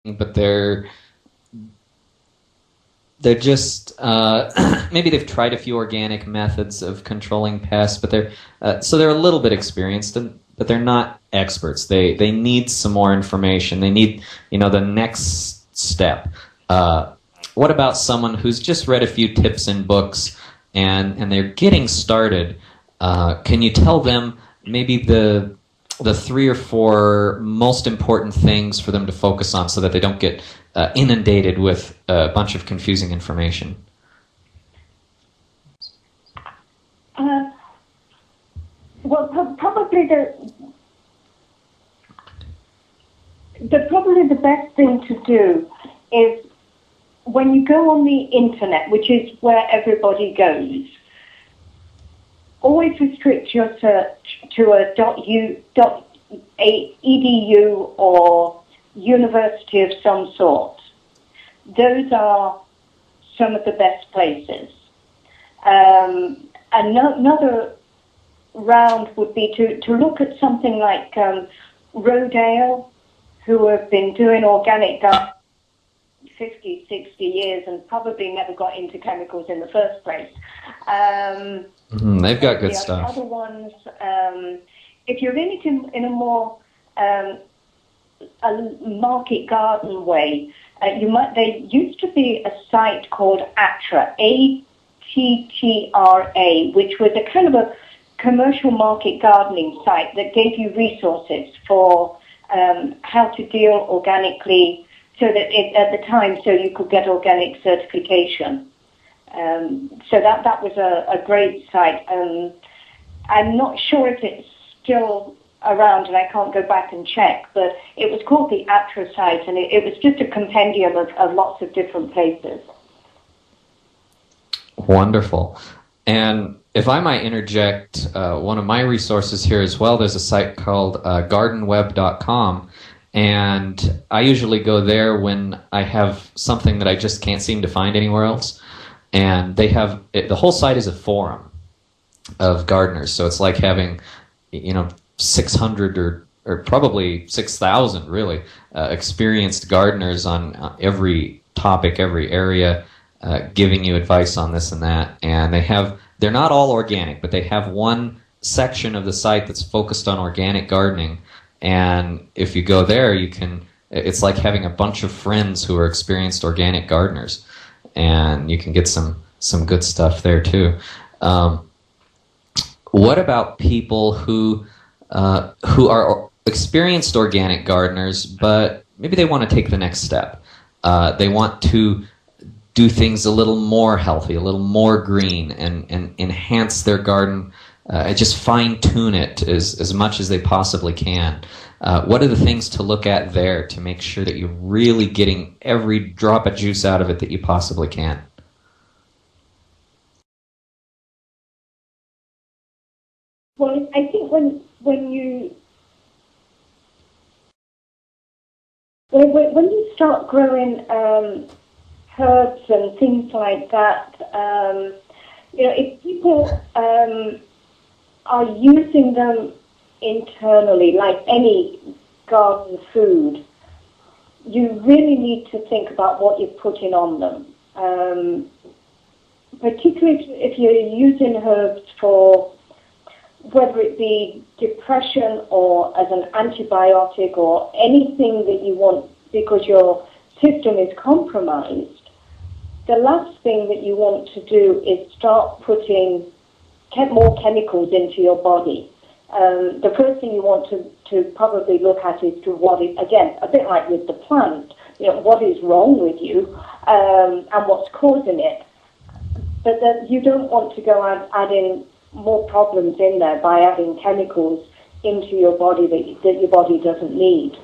but they're just maybe they've tried a few organic methods of controlling pests, but they're a little bit experienced, but they're not experts. They need some more information. They need the next step. What about someone who's just read a few tips in books and they're getting started? Can you tell them maybe the three or four most important things for them to focus on so that they don't get inundated with a bunch of confusing information? Well, probably probably the best thing to do is when you go on the internet, which is where everybody goes, always restrict your search to a .edu or university of some sort. Those are some of the best places. Another round would be to look at something like Rodale, who have been doing organic gardening 50, 60 years and probably never got into chemicals in the first place. They've got good stuff. Other ones, if you're in a more a market garden way, there used to be a site called ATTRA, ATTRA, which was a kind of a commercial market gardening site that gave you resources for how to deal organically, so that at the time, so you could get organic certification. So that was a great site. I'm not sure if it's still around, and I can't go back and check, but it was called the ATTRA site, and it was just a compendium of lots of different places. Wonderful. And if I might interject, one of my resources here as well, there's a site called gardenweb.com, and I usually go there when I have something that I just can't seem to find anywhere else. And they have the whole site is a forum of gardeners, so it's like having 600 or probably 6,000 really experienced gardeners on every topic, every area, giving you advice on this and that. And they're not all organic, but they have one section of the site that's focused on organic gardening. And if you go there, it's like having a bunch of friends who are experienced organic gardeners, and you can get some good stuff there too. What about people who are experienced organic gardeners, but maybe they want to take the next step? They want to do things a little more healthy, a little more green, and enhance their garden, just fine-tune it as much as they possibly can. What are the things to look at there to make sure that you're really getting every drop of juice out of it that you possibly can? Well, I think when you start growing herbs and things like that, if people are using them internally, like any garden food, you really need to think about what you're putting on them. Particularly if you're using herbs for, whether it be depression or as an antibiotic or anything that you want because your system is compromised, the last thing that you want to do is start putting more chemicals into your body. The first thing you want to probably look at is to what is, again, a bit like with the plant, what is wrong with you and what's causing it. But that you don't want to go adding more problems in there by adding chemicals into your body that your body doesn't need.